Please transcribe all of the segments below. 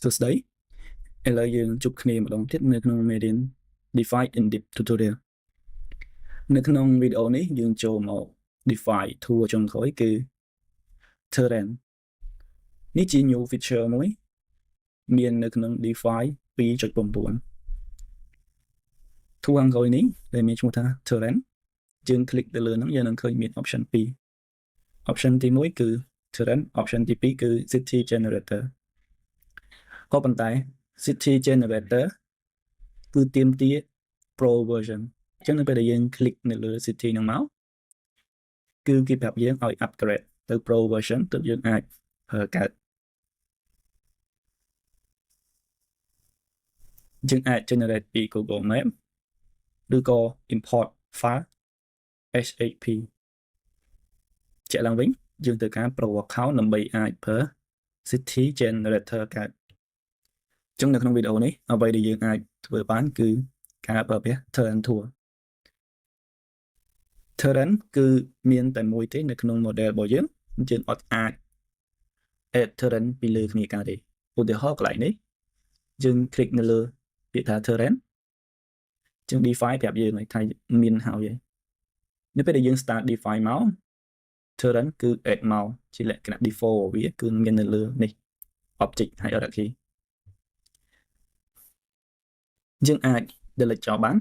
សួស្តីឥឡូវយើងជួបគ្នាម្ដងទៀតនៅក្នុងមេរៀន Define in Deep Tutorial នៅក្នុងវីដេអូនេះយើងចូលមក Define tool ចុងក្រោយគឺ Terrain នេះជា new feature មួយមាននៅក្នុង Define 2.9 tool ខាងក្រោយនេះដែលមានឈ្មោះថា Terrain យើង click ទៅលើហ្នឹងយើងនឹងឃើញមាន option 2 option ទី1គឺ Terrain option ទី2គឺ City Generator ក៏ប៉ុន្តែ City Generator គឺទាមទារ Pro version អញ្ចឹងនៅពេលដែលយើង click នៅលើ City ហ្នឹងមកគឺគេប្រាប់យើងឲ្យ upgrade ទៅ Pro version ទើបយើងអាចប្រើកើតយើងអាច generate ពី Google Map ឬក៏ import file HAP ជាក់ឡើងវិញយើងត្រូវការ Pro account ដើម្បីអាចប្រើ City Generator កើតចឹងនៅក្នុងវីដេអូនេះអ្វីដែលយើងអាចធ្វើបានគឺការប្រើប្រាស់ Terrain tool Terrain គឺមានតែមួយទេនៅក្នុង model របស់យើងយើងអត់អាច add Terrain ពីលើគ្នាកើតទេឧទាហរណ៍កន្លែងនេះយើង click នៅលើពាក្យថា Terrain យើង define ប្រាប់យើងថាមានហើយនៅពេលដែលយើង start define មក Terrain គឺ add មកជាលក្ខណៈ default វាគឺមាននៅលើនេះ object hierarchyយើងអាច delete ចោលបាន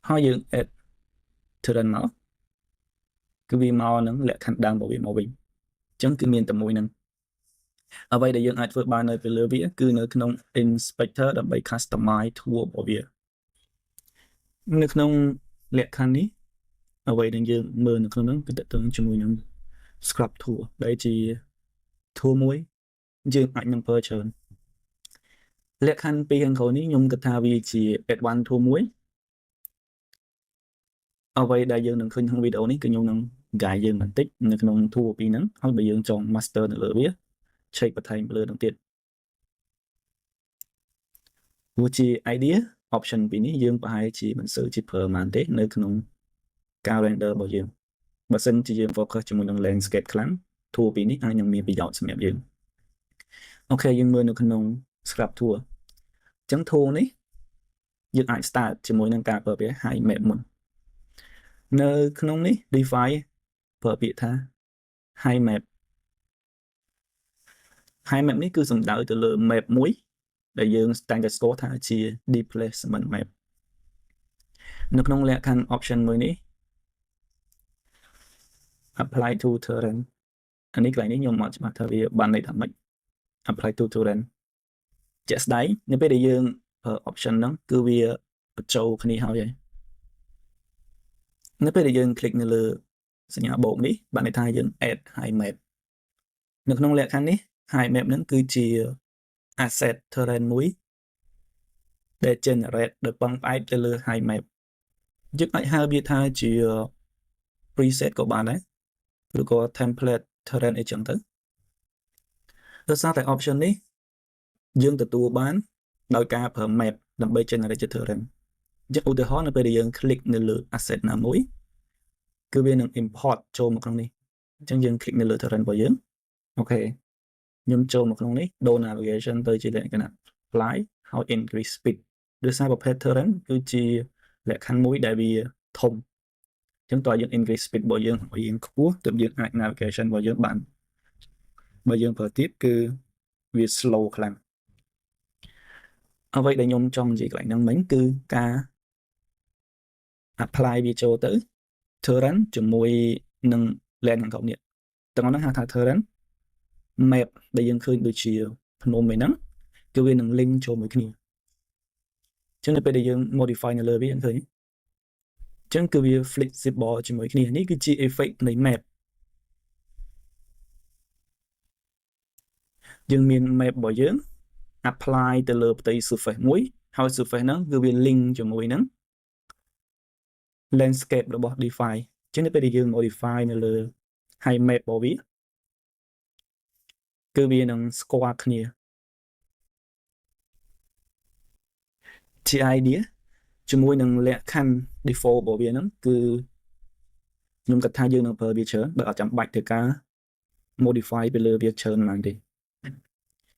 ហើយយើង add Terrain មកគឺវាមកនឹងលក្ខខណ្ឌដើមរបស់វាមកវិញអញ្ចឹងគឺមានតែមួយហ្នឹងអ្វីដែលយើងអាចធ្វើបាននៅពេលលើវាគឺនៅក្នុង inspector ដើម្បី customize tool របស់វានៅក្នុងលក្ខខណ្ឌនេះអ្វីដែលយើងមើលនៅក្នុងហ្នឹងគឺតើតើជាមួយនឹង scrub tool ដែលជា tool មួយយើងអាចនឹងប្រើច្រើនលក្ខខណ្ឌពីខាងក្រោយនេះខ្ញុំគិតថាវាជា advanced tool មួយអ្វីដែលយើងនឹងឃើញក្នុងវីដេអូនេះគឺខ្ញុំនឹង guide យើងបន្តិចនៅក្នុង tool ពីរហ្នឹងហើយបើយើងចង់ master នៅលើវាឆែកបន្ថែមលើហ្នឹងទៀតវាជា idea option ពីរនេះយើងប្រហែលជាមិនសូវជាប្រើបានទេនៅក្នុងការ render របស់យើងបើសិនជាយើង focus ជាមួយនឹង landscape ខ្លាំង tool ពីរនេះអាចនឹងមានប្រយោជន៍សម្រាប់យើងអូខេយើងមើលនៅក្នុង scrub tool អញ្ចឹង tool នេះយើងអាច start ជាមួយនឹងការប្រើប្រាស់ high map មុននៅក្នុងនេះ define ប្រើពាក្យថា high map នេះគឺសំដៅទៅលើ map មួយដែលយើងតែងតែស្គាល់ថាជា displacement map នៅក្នុងលក្ខខណ្ឌ option មួយនេះ apply to terrain អានេះកន្លែងនេះខ្ញុំមកច្បាស់ថាវាបានន័យថាម៉េច apply to terrain ជាក់ស្ដែងនៅពេលដែលយើងប្រើ option ហ្នឹងគឺវាបញ្ចូលគ្នាហើយនៅពេលដែលយើង click នៅលើសញ្ញាបូកនេះបានន័យថាយើង add high map នៅក្នុងលក្ខខណ្ឌនេះ high map ហ្នឹងគឺជា asset terrain មួយដែល generate ដោយពឹងផ្អែកទៅលើ high map យើងអាចហៅវាថាជា preset ក៏បានដែរឬក៏ template terrain អីចឹងទៅដោយសារតែ option នេះយើងទទួលបានដោយការប្រើ map ដើម្បី generate terrain អញ្ចឹងឧទាហរណ៍នៅពេលដែលយើង click នៅលើ asset ណាមួយគឺវានឹង import ចូលមកក្នុងនេះអញ្ចឹងយើង click នៅលើ terrain របស់យើងអូខេខ្ញុំចូលមកក្នុងនេះដូរ navigation ទៅជាលក្ខណៈ fly ហើយ increase speed ដោយសារប្រភេទ terrain គឺជាលក្ខខណ្ឌមួយដែលវាធំអញ្ចឹងតើយើង increase speed របស់យើងឲ្យយើងខ្ពស់ទើបយើងអាច navigation របស់យើងបានបើយើងប្រើទៀតគឺវា slow ខ្លាំងអ្វីដែលខ្ញុំចង់និយាយកន្លែងហ្នឹងមិញគឺការ apply វាចូលទៅ terrain ជាមួយនឹង land ខាងក្រោមនេះទាំងអស់ហ្នឹងហៅថា terrain map ដែលយើងឃើញដូចជាភ្នំឯហ្នឹងគឺវានឹង link ចូលមួយគ្នាអញ្ចឹងនៅពេលដែលយើង modify នៅលើវាឃើញអញ្ចឹងគឺវា flexible ជាមួយគ្នានេះគឺជា effect នៃ map យើងមាន map របស់យើង apply ទៅលើផ្ទៃ surface មួយហើយ surface ហ្នឹងគឺវា link ជាមួយនឹង landscape របស់ define អញ្ចឹងនៅពេលដែលយើង modify នៅលើ high map របស់វាគឺវានឹងស្គាល់គ្នាជា idea ជាមួយនឹងលក្ខខណ្ឌ default របស់វាហ្នឹងគឺខ្ញុំគិតថាយើងនឹងប្រើវាច្រើនបើអត់ចាំបាច់ធ្វើការ modify ទៅលើវាច្រើនឡើងទេ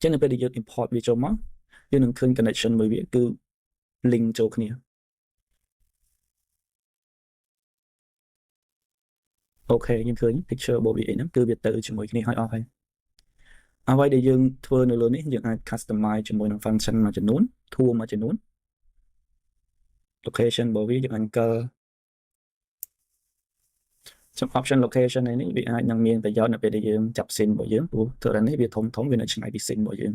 ចឹងនៅពេលដែលយើង import វាចូលមកយើងនឹងឃើញ connection មួយវាគឺ link ចូលគ្នាអូខេយើងឃើញ picture របស់វាហ្នឹងគឺវាទៅជាមួយគ្នាហើយអស់ហើយអ្វីដែលយើងធ្វើនៅលើនេះយើងអាច customize ជាមួយនឹង function មួយចំនួន tool មួយចំនួន location របស់វាយើងអង្គរចំ option location នេះវាអាចនឹងមានប្រយោជន៍នៅពេលដែលយើងចាប់ scene របស់យើងព្រោះ terrain នេះវាធំវានៅឆ្ងាយពី scene របស់យើង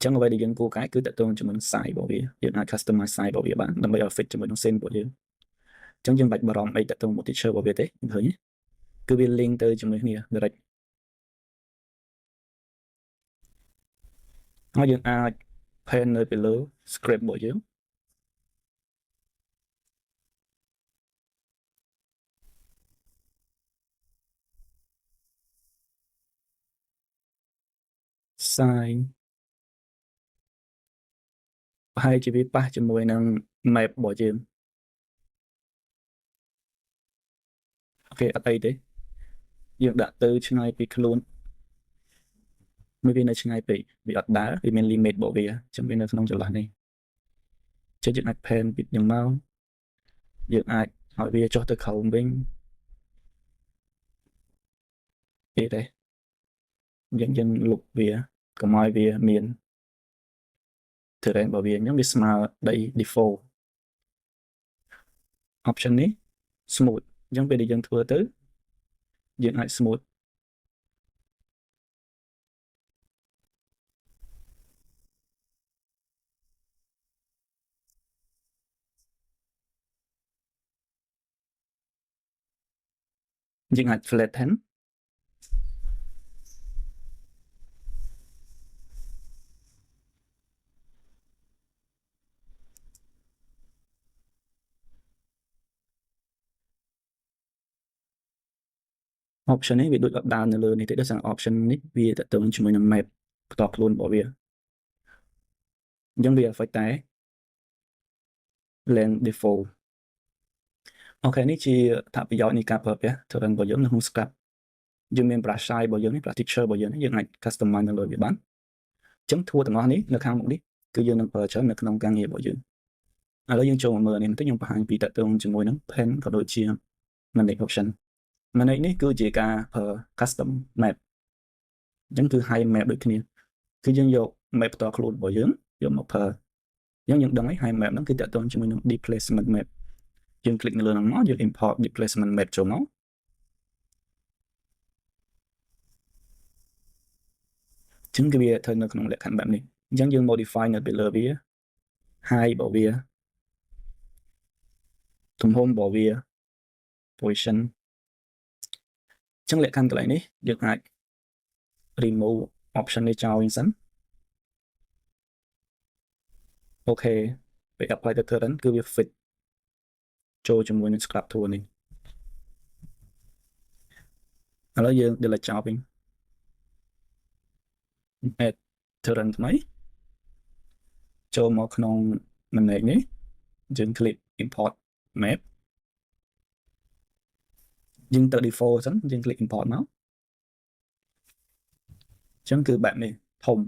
ចឹងអ្វីដែលយើងគួរកែគឺតើតើជាមួយនឹង size របស់វាយើងអាច customize size របស់វាបានដើម្បីឲ្យ fit ជាមួយនឹង scene របស់យើងចឹងយើងមិនបាច់បារម្ភអីតើតើមួយ texture របស់វាទេឃើញគឺវា link ទៅជាមួយគ្នា direct ហើយយើងអាច pen នៅពីលើ script របស់យើងsize ប្រហែលជាវាប៉ះជាមួយនឹង map របស់យើងអូខេអត់អីទេយើងដាក់ទៅឆ្ងាយពីខ្លួនមួយវានៅឆ្ងាយពេកវាអត់ដើរវាមាន limit របស់វាចឹងវានៅក្នុងចន្លោះនេះចឹងយើងអាច pen ពីយ៉ាងមកយើងអាចឲ្យវាចុះទៅក្រោមវិញទេយើងលុបវាកុំឲ្យវាមាន terrain របស់វាអញ្ចឹងវាស្មើដី default option នេះ smooth អញ្ចឹងពេលដែលយើងធ្វើទៅយើងអាច smooth យើងអាច flatten option នេះវាដូចអត់ដើរនៅលើនេះទេដោយសារ option នេះវាតទៅជាមួយនឹង map ផ្ទាល់ខ្លួនរបស់វាអញ្ចឹងវា affect តែ length default អូខេនេះជាអត្ថប្រយោជន៍នៃការប្រើប្រាស់ terrain របស់យើងនៅក្នុង Scrap យើងមាន brush size របស់យើងនេះ brush texture របស់យើងនេះយើងអាច customize នៅលើវាបានអញ្ចឹង tool ទាំងអស់នេះនៅខាងមុខនេះគឺយើងនឹងប្រើច្រើននៅក្នុងការងាររបស់យើងឥឡូវយើងចូលមកមើលនេះបន្តិចខ្ញុំបង្ហាញពីតទៅជាមួយនឹង pen ក៏ដូចជា manage option manage នេះគឺជាការប្រើ custom map អញ្ចឹងគឺ hide map ដូចគ្នាគឺយើងយក map ផ្ទាល់ខ្លួនរបស់យើងយកមកប្រើអញ្ចឹងយើងដឹងហើយ hide map ហ្នឹងគឺតទៅជាមួយនឹង displacement map យើង click នៅលើហ្នឹងមកយើង import displacement map ចូលមកអញ្ចឹងគឺវាធ្វើនៅក្នុងលក្ខខណ្ឌបែបនេះអញ្ចឹងយើង modify នៅពីលើវា height របស់វាទំហំរបស់វា position អញ្ចឹងលក្ខខណ្ឌកន្លែងនេះយើងអាច remove option នេះចោលវិញសិនអូខេពេល apply ទៅ terrain គឺវា fit ចូលជាមួយនឹង scrap tool នេះឥឡូវយើង delete ចោលវិញ add terrain ថ្មីចូលមកក្នុង manage នេះយើង click import map យើងទៅ default សិនយើង click import មកអញ្ចឹងគឺបែបនេះធំ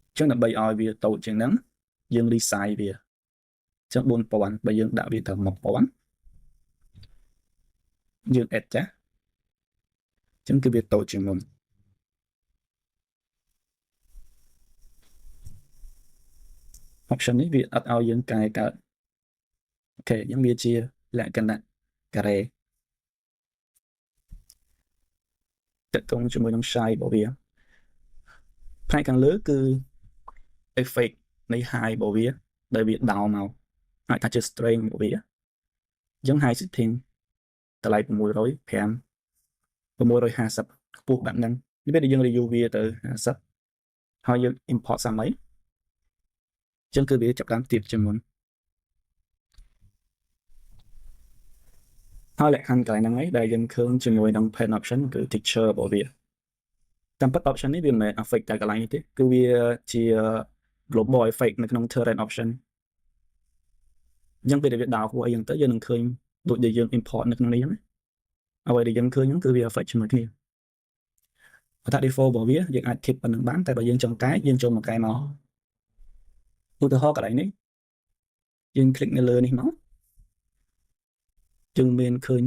អញ្ចឹងដើម្បីឲ្យវាតូចជាងហ្នឹងយើង resize វាអញ្ចឹង 4000 បើយើងដាក់វាទៅ 1000យើង add ចាស់អញ្ចឹងគឺវាតូចជាងមុនoption នេះវាអត់ឲ្យយើងកែកើតអូខេអញ្ចឹងវាជាលក្ខណៈការ៉េតកតងជាមួយនឹង size របស់វាផ្នែកខាងលើគឺ effect នៃ high របស់វាដែលវាដោនមកអាចថាជា strength របស់វាអញ្ចឹង high setting តម្លៃ600 650ខ្ពស់បែបហ្នឹងពេលដែលយើង review វាទៅ50ហើយយើង import សាមីអញ្ចឹងគឺវាចាប់តាមទៀតជាងមុនហើយលក្ខខណ្ឌកន្លែងហ្នឹងឯងដែលយើងឃើញជាមួយនឹង pen option គឺ texture របស់វាតាមពិត option នេះវាមិនមែន affect តែកន្លែងនេះទេគឺវាជា global effect នៅក្នុង terrain option អញ្ចឹងពេលដែលវាដោនហួរអីចឹងទៅយើងនឹងឃើញដូចដែលយើង import នៅក្នុងនេះហ្នឹង អ្វីដែលយើងឃើញហ្នឹងគឺវា effect ជាមួយគ្នាបើថា default របស់វាយើងអាច keep ប៉ុណ្្នឹងបានតែបើយើងចង់កែយើងចូលមកកែមកឧទាហរណ៍កន្លែងនេះយើង click នៅលើនេះមកយើងមានឃើញ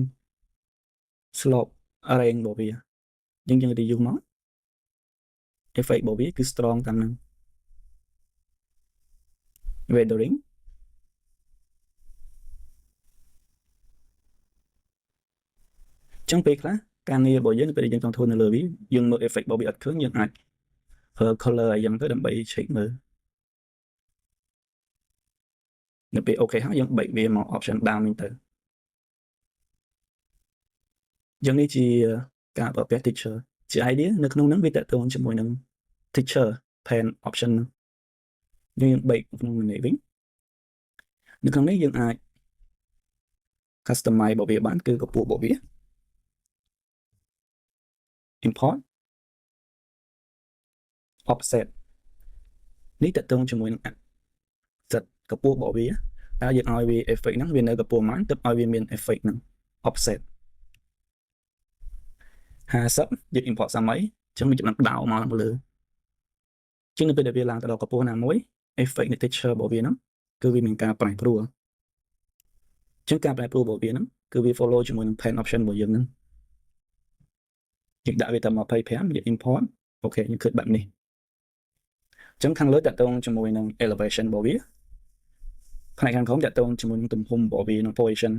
slope range របស់វាយើង reuse មក effect របស់វាគឺ strong តាមហ្នឹង weathering ចឹងពេលខ្លះការងាររបស់យើងពេលយើងចង់ធ្វើនៅលើវាយើងមើល effect របស់វាអត់ឃើញយើងអាចប្រើ color អីចឹងទៅដើម្បី check មើលនៅពេល OK ហើយយើងបែកវាមក option down វិញទៅយ៉ាងនេះជាការប្រើប្រាស់ teacher ជា idea នៅក្នុងហ្នឹងវាតកតងជាមួយនឹង teacher pane option ហ្នឹងយើងបែកក្នុងនេះវិញនៅក្នុងនេះយើងអាច customize របស់វាបានគឺកម្ពស់របស់វា import offset នេះតកតងជាមួយនឹង set កម្ពស់របស់វាតើយើងឲ្យវា effect ហ្នឹងវានៅកម្ពស់ប៉ុន្មានទើបឲ្យវាមាន effect ហ្នឹង offset 50យើង import សាមីអញ្ចឹងវាចំណេញដោមកលើជាងនៅពេលដែលវាឡើងទៅដល់កម្ពស់ណាមួយ effect នៃ texture របស់វាហ្នឹងគឺវាមានការប្រែប្រួលជាងការប្រែប្រួលរបស់វាហ្នឹងគឺវា follow ជាមួយនឹង pane option របស់យើងហ្នឹងយើងដាក់វាទៅ25យើង import អូខេយើងឃើញបែបនេះអញ្ចឹងខាងលើតកតងជាមួយនឹង elevation របស់វាផ្នែកខាងក្រោមតកតងជាមួយនឹងទំហំរបស់វានិង position